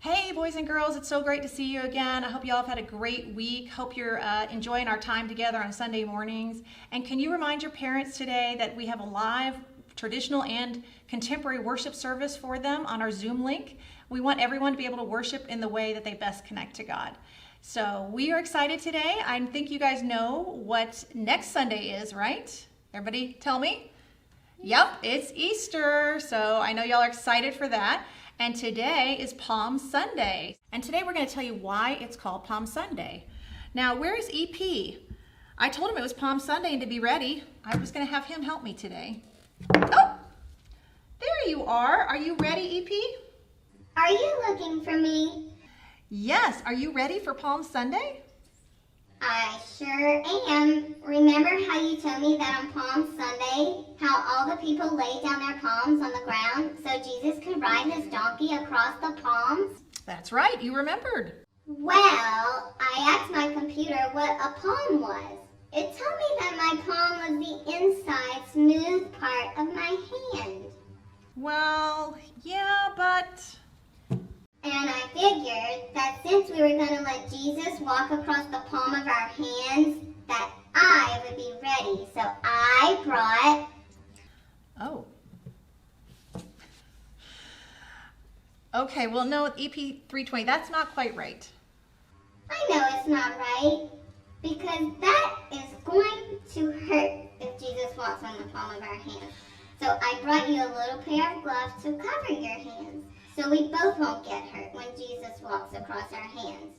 Hey, boys and girls, it's so great to see you again. I hope you all have had a great week. Hope you're enjoying our time together on Sunday mornings. And can you remind your parents today that we have a live traditional and contemporary worship service for them on our Zoom link? We want everyone to be able to worship in the way that they best connect to God. So we are excited today. I think you guys know what next Sunday is, right? Everybody tell me? Yep, it's Easter. So I know y'all are excited for that. And today is Palm Sunday. And today we're going to tell you why it's called Palm Sunday. Now, where is EP? I told him it was Palm Sunday and to be ready. I was going to have him help me today. Oh, there you are. Are you ready, EP? Are you looking for me? Yes. Are you ready for Palm Sunday? I sure am. Remember how you told me that on Palm Sunday, how all the people laid down their palms on the ground so Jesus could ride his donkey across the palms? That's right. You remembered. Well, I asked my computer what a palm was. It told me that my palm was the inside, smooth part of my hand. Well, yeah, but... And I figured that since we were going to let Jesus walk across the palm of our hands, that I would be ready. So I brought... Oh. Okay, well, no, EP 320, that's not quite right. I know it's not right, because that is going to hurt if Jesus walks on the palm of our hands. So I brought you a little pair of gloves to cover your hands, so we both won't get hurt when Jesus walks across our hands.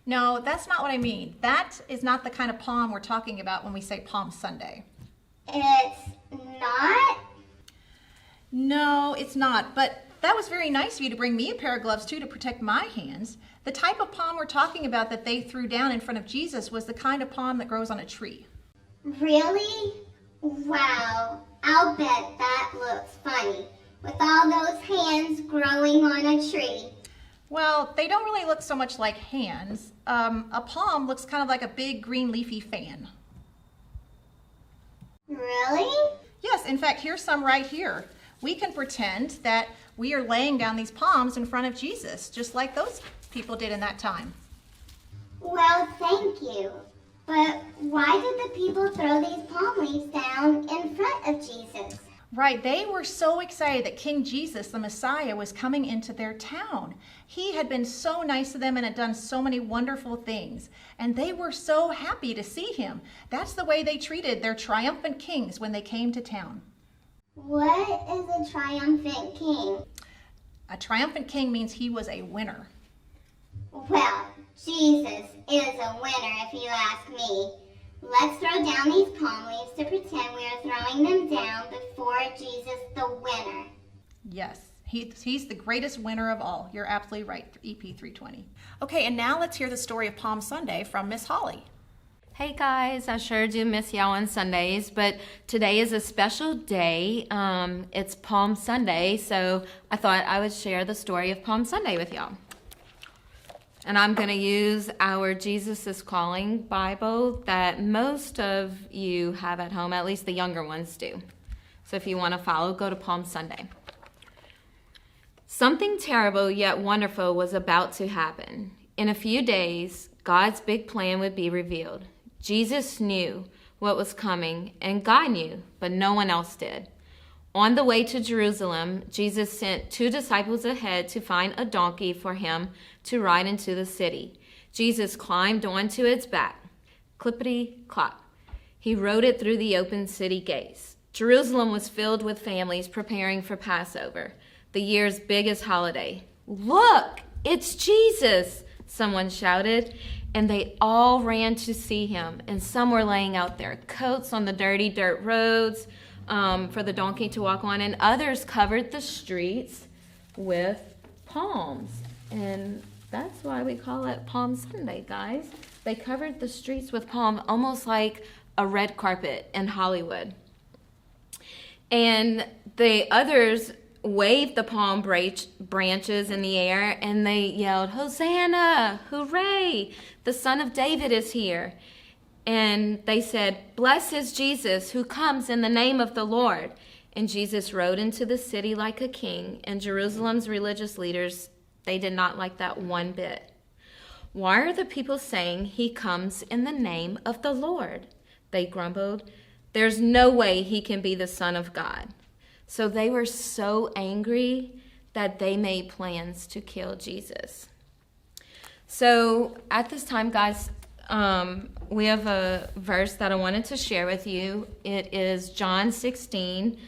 No, that's not what I mean. That is not the kind of palm we're talking about when we say Palm Sunday. It's not? No, it's not. But that was very nice of you to bring me a pair of gloves too to protect my hands. The type of palm we're talking about that they threw down in front of Jesus was the kind of palm that grows on a tree. Really? Wow, I'll bet that looks funny, with all those hands growing on a tree. Well, they don't really look so much like hands. A palm looks kind of like a big green leafy fan. Really? Yes, in fact, here's some right here. We can pretend that we are laying down these palms in front of Jesus, just like those people did in that time. Well, thank you. But why did the people throw these palm leaves down in front of Jesus? Right, they were so excited that King Jesus, the Messiah, was coming into their town. He had been so nice to them and had done so many wonderful things. And they were so happy to see him. That's the way they treated their triumphant kings when they came to town. What is a triumphant king? A triumphant king means he was a winner. Well, Jesus is a winner if you ask me. Let's throw down these palm leaves to pretend we are throwing them down before Jesus the winner. Yes, he's the greatest winner of all. You're absolutely right, EP 320. Okay, and now let's hear the story of Palm Sunday from Miss Holly. Hey guys, I sure do miss y'all on Sundays, but today is a special day. It's Palm Sunday, so I thought I would share the story of Palm Sunday with y'all. And I'm going to use our Jesus is Calling Bible that most of you have at home, at least the younger ones do. So if you want to follow, go to Palm Sunday. Something terrible yet wonderful was about to happen. In a few days, God's big plan would be revealed. Jesus knew what was coming, and God knew, but no one else did. On the way to Jerusalem, Jesus sent 2 disciples ahead to find a donkey for him to ride into the city. Jesus climbed onto its back. Clippity-clop. He rode it through the open city gates. Jerusalem was filled with families preparing for Passover, the year's biggest holiday. "Look, it's Jesus!" someone shouted, and they all ran to see him. And some were laying out their coats on the dirty dirt roads for the donkey to walk on, and others covered the streets with palms. And that's why we call it Palm Sunday, guys. They covered the streets with palm, almost like a red carpet in Hollywood. And the others waved the palm branches in the air, and they yelled, "Hosanna, hooray, the Son of David is here." And they said, "Blessed is Jesus who comes in the name of the Lord." And Jesus rode into the city like a king, and Jerusalem's religious leaders They did not like that one bit. Why are the people saying he comes in the name of the Lord? They grumbled. There's no way he can be the Son of God. So they were so angry that they made plans to kill Jesus. So at this time, guys, we have a verse that I wanted to share with you. It is John 16,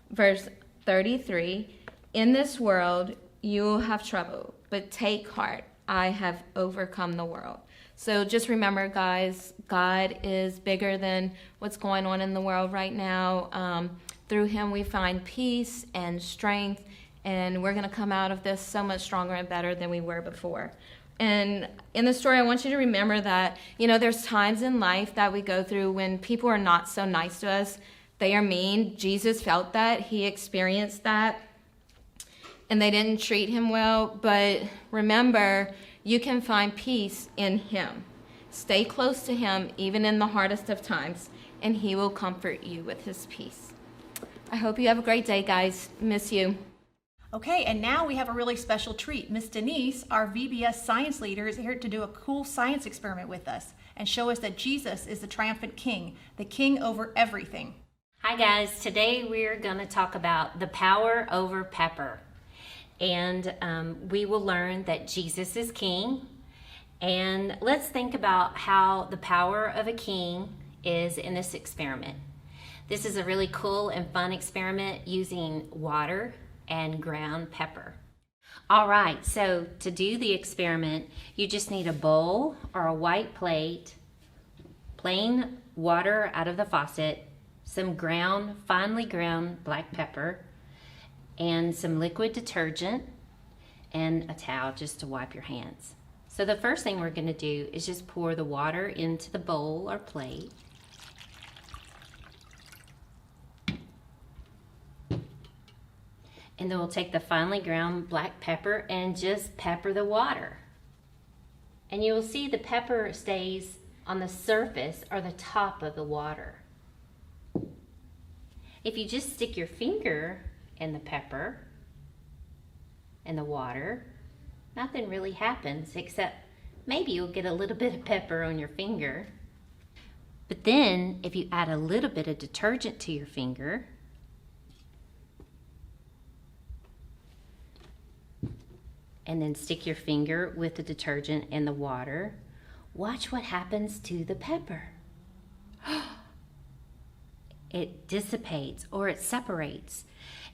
verse 33. In this world, you will have trouble, but take heart. I have overcome the world. So just remember, guys, God is bigger than what's going on in the world right now. Through him, we find peace and strength, and we're going to come out of this so much stronger and better than we were before. And in the story, I want you to remember that, there's times in life that we go through when people are not so nice to us. They are mean. Jesus felt that. He experienced that. And they didn't treat him well. But remember, you can find peace in him. Stay close to him, even in the hardest of times, and he will comfort you with his peace. I hope you have a great day, guys. Miss you. Okay, and now we have a really special treat. Miss Denise, our VBS science leader, is here to do a cool science experiment with us and show us that Jesus is the triumphant king, the king over everything. Hi guys, today we're going to talk about the power over pepper. And we will learn that Jesus is king. And let's think about how the power of a king is in this experiment. This is a really cool and fun experiment using water and ground pepper. All right, so to do the experiment, you just need a bowl or a white plate, plain water out of the faucet, some finely ground black pepper, and some liquid detergent, and a towel just to wipe your hands. So the first thing we're going to do is just pour the water into the bowl or plate. And then we'll take the finely ground black pepper and just pepper the water. And you will see the pepper stays on the surface or the top of the water. If you just stick your finger in the pepper and the water, nothing really happens except maybe you'll get a little bit of pepper on your finger. But then if you add a little bit of detergent to your finger, and then stick your finger with the detergent and the water, watch what happens to the pepper. It dissipates or it separates,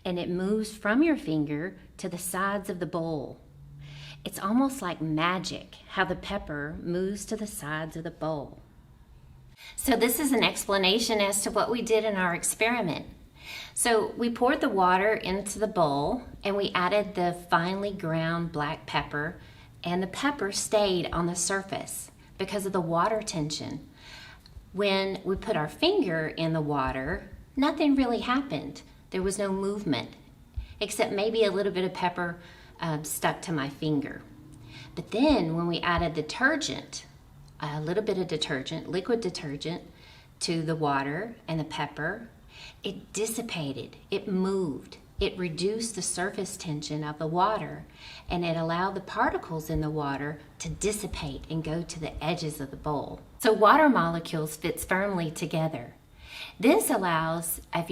and it moves from your finger to the sides of the bowl. It's almost like magic how the pepper moves to the sides of the bowl. So this is an explanation as to what we did in our experiment. So we poured the water into the bowl and we added the finely ground black pepper, and the pepper stayed on the surface because of the water tension. When we put our finger in the water, nothing really happened. There was no movement, except maybe a little bit of pepper stuck to my finger. But then when we added detergent, a little bit of detergent, liquid detergent, to the water and the pepper, it dissipated, it moved, it reduced the surface tension of the water, and it allowed the particles in the water to dissipate and go to the edges of the bowl. So water molecules fits firmly together. This allows, if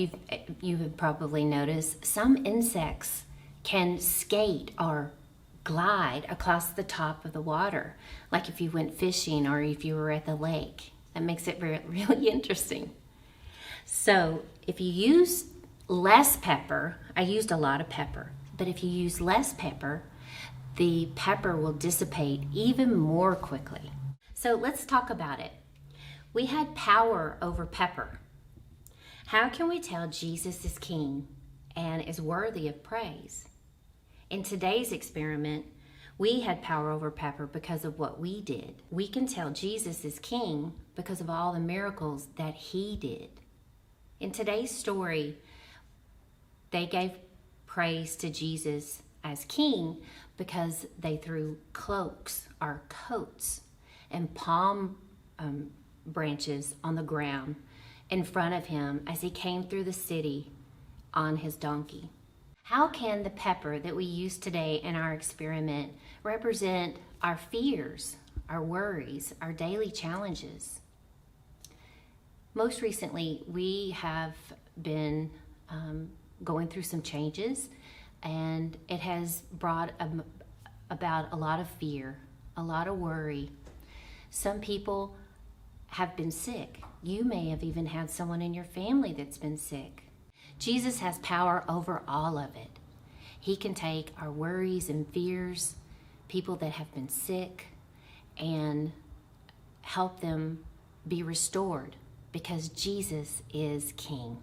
you have probably noticed, some insects can skate or glide across the top of the water, like if you went fishing or if you were at the lake. That makes it really interesting. So if you use less pepper, I used a lot of pepper, but if you use less pepper, the pepper will dissipate even more quickly. So let's talk about it. We had power over pepper. How can we tell Jesus is king and is worthy of praise? In today's experiment, we had power over pepper because of what we did. We can tell Jesus is king because of all the miracles that he did. In today's story, they gave praise to Jesus as king because they threw cloaks or coats and palm branches on the ground in front of him as he came through the city on his donkey. How can the pepper that we use today in our experiment represent our fears, our worries, our daily challenges? Most recently, we have been going through some changes, and it has brought about a lot of fear, a lot of worry. Some people have been sick. You may have even had someone in your family that's been sick. Jesus has power over all of it. He can take our worries and fears, people that have been sick, and help them be restored because Jesus is King.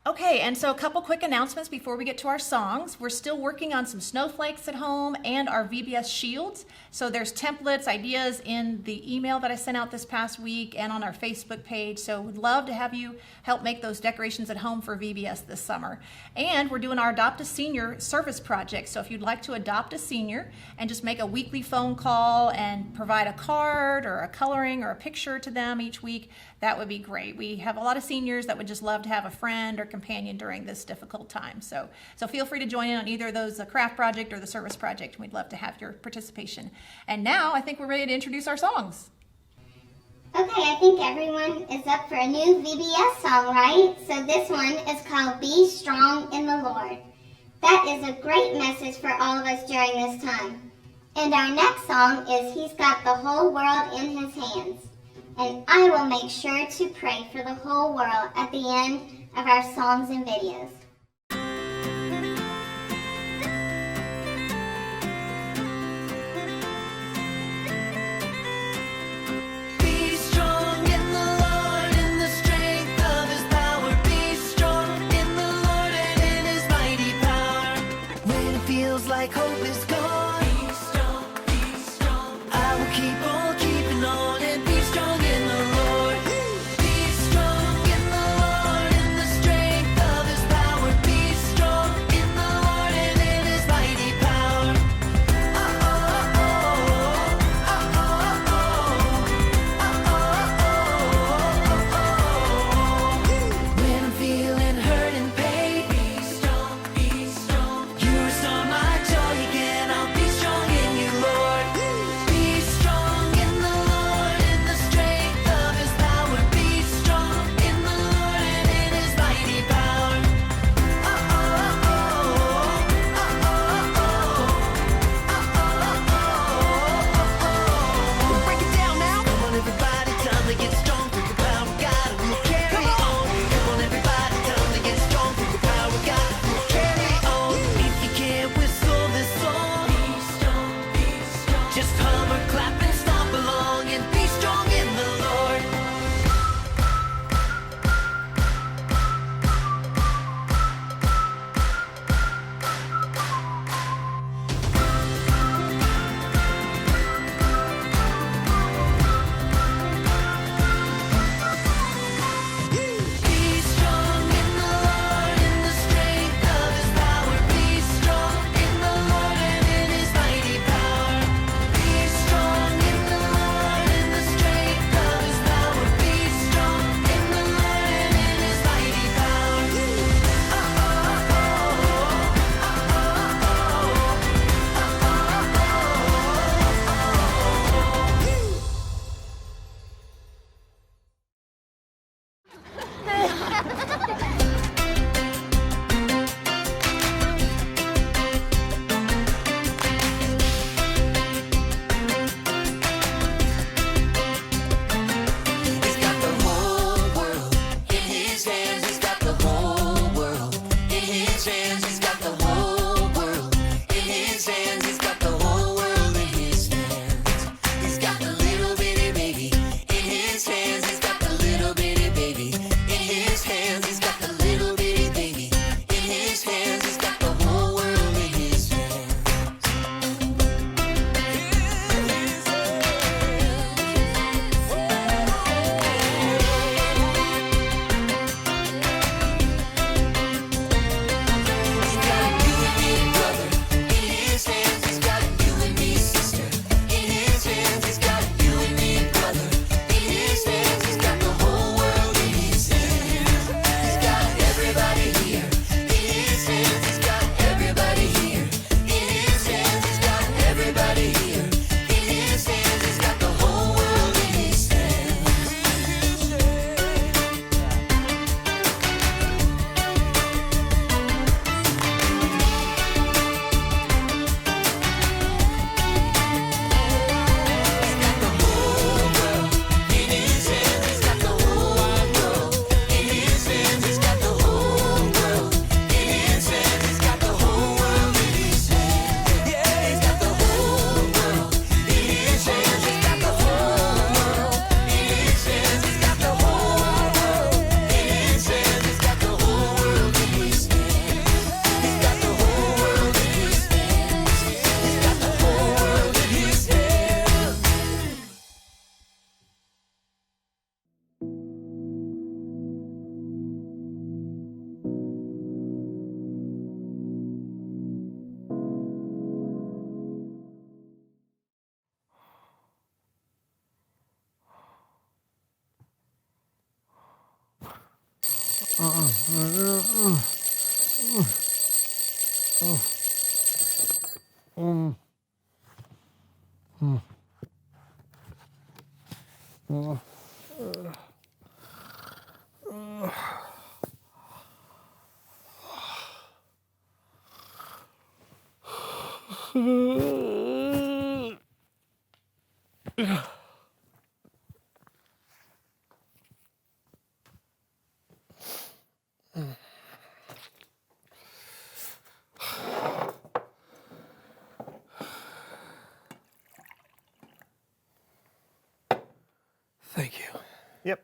Okay, and so a couple quick announcements before we get to our songs. We're still working on some snowflakes at home and our VBS shields. So there's templates, ideas in the email that I sent out this past week and on our Facebook page. So we'd love to have you help make those decorations at home for VBS this summer. And we're doing our Adopt a Senior service project. So if you'd like to adopt a senior and just make a weekly phone call and provide a card or a coloring or a picture to them each week, that would be great. We have a lot of seniors that would just love to have a friend or companion during this difficult time. So feel free to join in on either of those, the craft project or the service project. We'd love to have your participation. And now I think we're ready to introduce our songs. Okay, I think everyone is up for a new VBS song, right? So this one is called Be Strong in the Lord. That is a great message for all of us during this time. And our next song is He's Got the Whole World in His Hands. And I will make sure to pray for the whole world at the end of our songs and videos. Be strong in the Lord, in the strength of His power. Be strong in the Lord and in His mighty power. When it feels like hope is gone, be strong, be strong. I will keep on keeping on and be strong in the Lord. Be strong in the Lord, in the strength of His power. Thank you. Yep.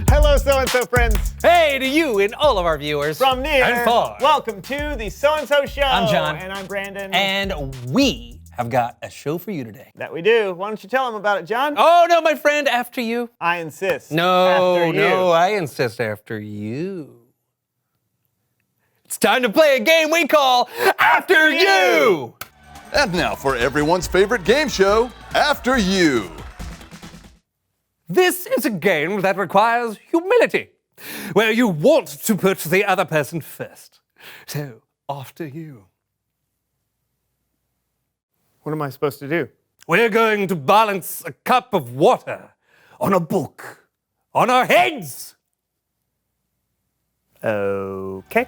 Hello, so-and-so friends. Hey to you and all of our viewers. From near and far. Welcome to the So-and-so Show. I'm John. And I'm Brandon. And we have got a show for you today. That we do. Why don't you tell them about it, John? Oh, no, my friend, after you. I insist. No, After you. no, I insist after you. It's time to play a game we call After You! And now for everyone's favorite game show, After You. This is a game that requires humility, where you want to put the other person first. So, after you. What am I supposed to do? We're going to balance a cup of water on a book, on our heads. Okay.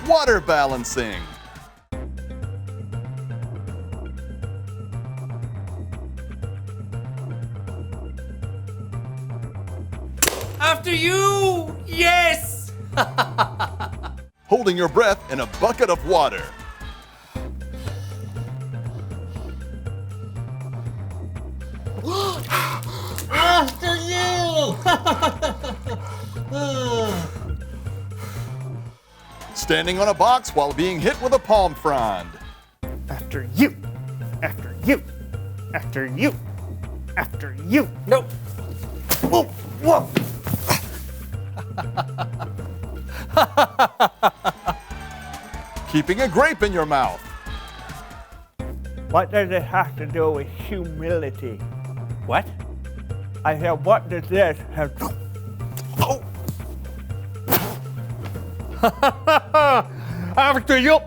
Water balancing. After you! Yes! Holding your breath in a bucket of water. After you! Standing on a box while being hit with a palm frond. After you. After you. After you. After you. Nope. Whoa, whoa. Keeping a grape in your mouth. What does it have to do with humility? What? I said, what does this have to... Oh. After you!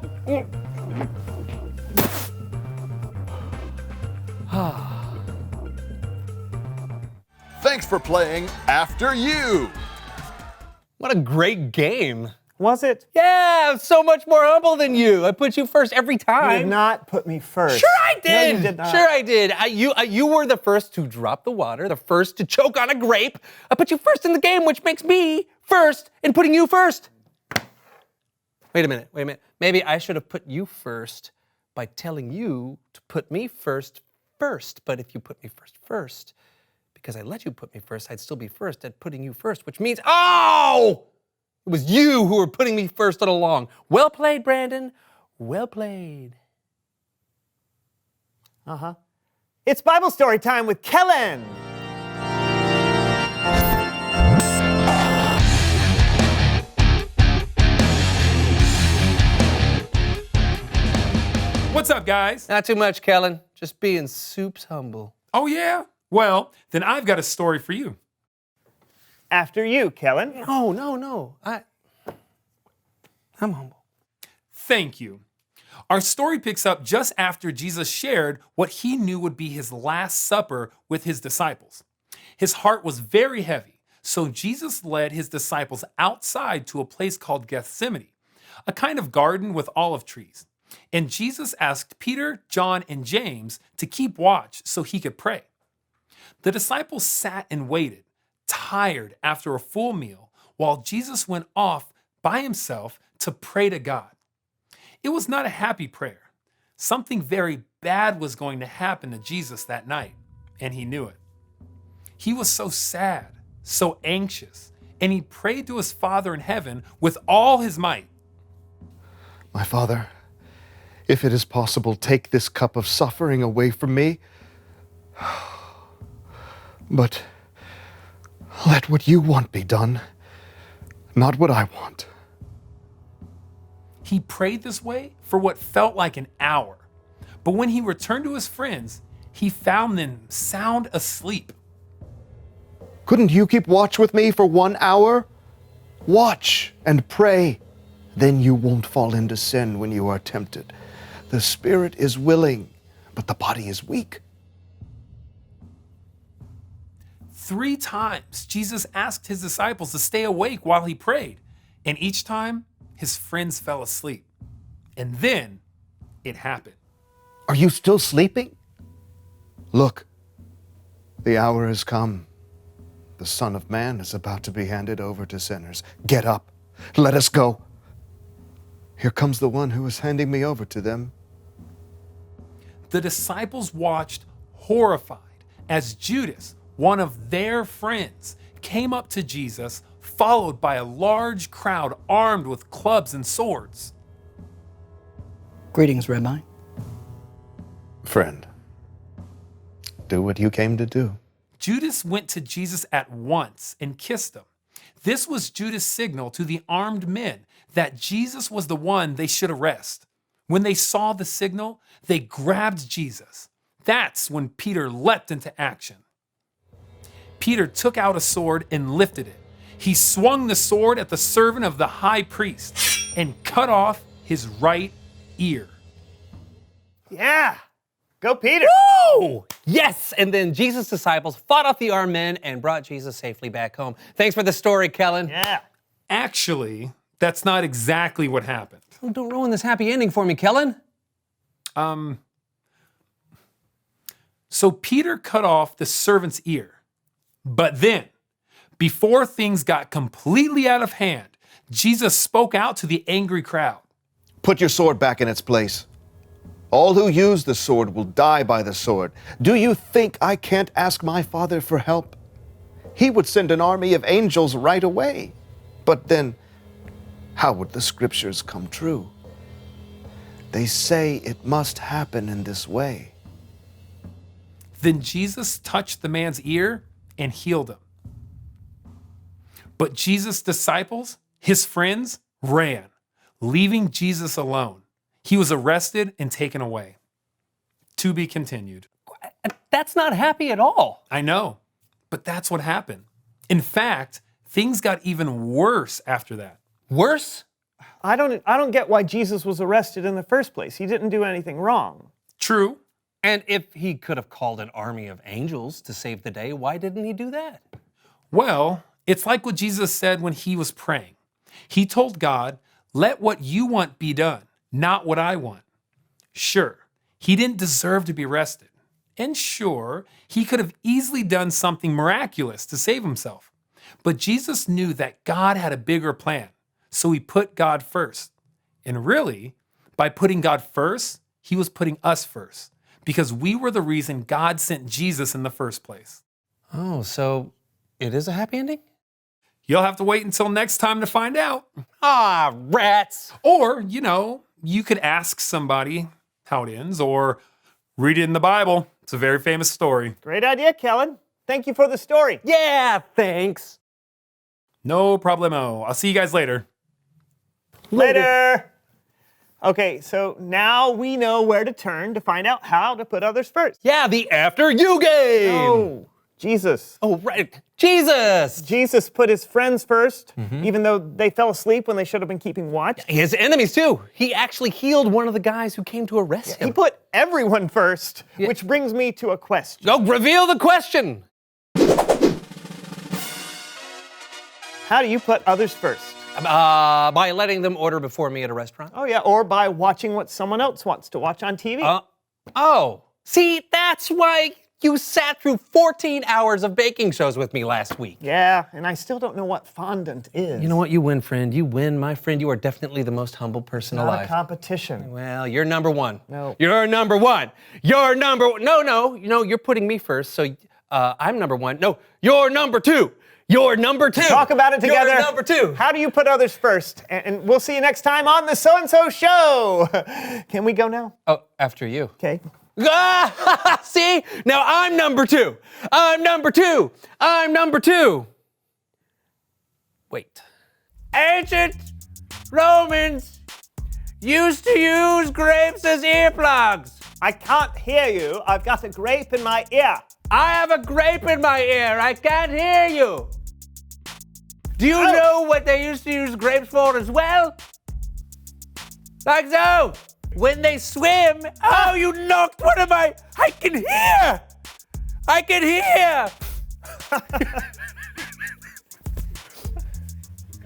Thanks for playing After You. What a great game. Was it? Yeah, I'm so much more humble than you. I put you first every You time. did not put me first. Sure I did. No, you did not. Sure I did. You were the first to drop the water, the first to choke on a grape. I put you first in the game, which makes me first in putting you first. Wait a minute. Maybe I should have put you first by telling you to put me first. But if you put me first, because I let you put me first, I'd still be first at putting you first, which means, oh! It was you who were putting me first all along. Well played, Brandon. Well played. Uh-huh. It's Bible story time with Kellen. What's up, guys? Not too much, Kellen. Just being soups humble. Oh, yeah? Well, then I've got a story for you. After you, Kellen. No. I'm humble. Thank you. Our story picks up just after Jesus shared what he knew would be his last supper with his disciples. His heart was very heavy, so Jesus led his disciples outside to a place called Gethsemane, a kind of garden with olive trees. And Jesus asked Peter, John, and James to keep watch so he could pray. The disciples sat and waited, tired after a full meal, while Jesus went off by himself to pray to God. It was not a happy prayer. Something very bad was going to happen to Jesus that night, and he knew it. He was so sad, so anxious, and he prayed to his Father in heaven with all his might. My Father, if it is possible, take this cup of suffering away from me. But let what you want be done, not what I want. He prayed this way for what felt like an hour. But when he returned to his friends, he found them sound asleep. Couldn't you keep watch with me for 1 hour? Watch and pray. Then you won't fall into sin when you are tempted. The spirit is willing, but the body is weak. 3 times, Jesus asked his disciples to stay awake while he prayed, and each time, his friends fell asleep. And then it happened. Are you still sleeping? Look, the hour has come. The Son of Man is about to be handed over to sinners. Get up. Let us go. Here comes the one who is handing me over to them. The disciples watched horrified as Judas, one of their friends, came up to Jesus, followed by a large crowd armed with clubs and swords. Greetings, Rabbi. Friend, do what you came to do. Judas went to Jesus at once and kissed him. This was Judas' signal to the armed men that Jesus was the one they should arrest. When they saw the signal, they grabbed Jesus. That's when Peter leapt into action. Peter took out a sword and lifted it. He swung the sword at the servant of the high priest and cut off his right ear. Yeah. Go, Peter. Woo! Yes! And then Jesus' disciples fought off the armed men and brought Jesus safely back home. Thanks for the story, Kellen. Yeah. Actually, that's not exactly what happened. Oh, don't ruin this happy ending for me, Kellen. So Peter cut off the servant's ear. But then, before things got completely out of hand, Jesus spoke out to the angry crowd. Put your sword back in its place. All who use the sword will die by the sword. Do you think I can't ask my Father for help? He would send an army of angels right away. But then, how would the scriptures come true? They say it must happen in this way. Then Jesus touched the man's ear and healed him. But Jesus' disciples, his friends, ran, leaving Jesus alone. He was arrested and taken away. To be continued. That's not happy at all. I know, but that's what happened. In fact, things got even worse after that. Worse? I don't get why Jesus was arrested in the first place. He didn't do anything wrong. True. And if he could have called an army of angels to save the day, why didn't he do that? Well, it's like what Jesus said when he was praying. He told God, "Let what you want be done, not what I want." Sure, he didn't deserve to be arrested. And sure, he could have easily done something miraculous to save himself. But Jesus knew that God had a bigger plan, so he put God first. And really, by putting God first, he was putting us first, because we were the reason God sent Jesus in the first place. Oh, so it is a happy ending? You'll have to wait until next time to find out. Ah, rats. Or, you could ask somebody how it ends, or read it in the Bible. It's a very famous story. Great idea, Kellen. Thank you for the story. Yeah, thanks. No problemo. I'll see you guys later. Later. Okay, so now we know where to turn to find out how to put others first. Yeah, the After You game. Oh, Jesus. Oh, right. Jesus. Jesus put his friends first, even though they fell asleep when they should have been keeping watch. His enemies, too. He actually healed one of the guys who came to arrest him. He put everyone first, which brings me to a question. Oh, reveal the question. How do you put others first? By letting them order before me at a restaurant. Oh, yeah, or by watching what someone else wants to watch on TV. See, that's why you sat through 14 hours of baking shows with me last week. Yeah, and I still don't know what fondant is. You know what? You win, friend. You win, my friend. You are definitely the most humble person Not alive. a competition. Well, you're number one. No. You're number one. You're number one. No, you're putting me first, so I'm number one. No, you're number two. You're number two. Talk about it together. You're number two. How do you put others first? And we'll see you next time on the So-and-So Show. Can we go now? Oh, after you. Okay. See? Now I'm number two. I'm number two. I'm number two. Wait. Ancient Romans used to use grapes as earplugs. I can't hear you. I've got a grape in my ear. I have a grape in my ear. I can't hear you. Do you know what they used to use grapes for as well? Like so. When they swim. Oh, you knocked one of my. I can hear.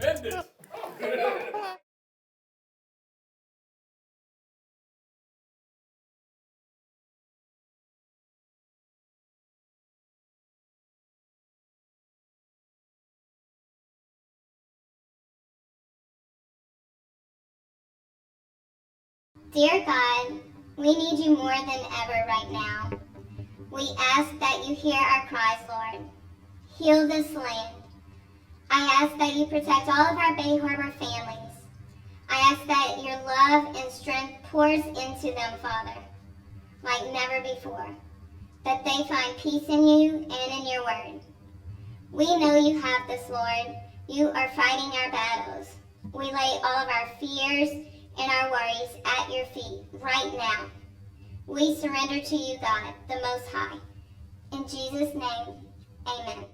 End it. Dear God, we need you more than ever right now. We ask that you hear our cries, Lord. Heal this land. I ask that you protect all of our Bay Harbor families. I ask that your love and strength pours into them, Father, like never before. That they find peace in you and in your word. We know you have this, Lord. You are fighting our battles. We lay all of our fears and our worries at your feet right now. We surrender to you, God, the Most High. In Jesus' name, amen.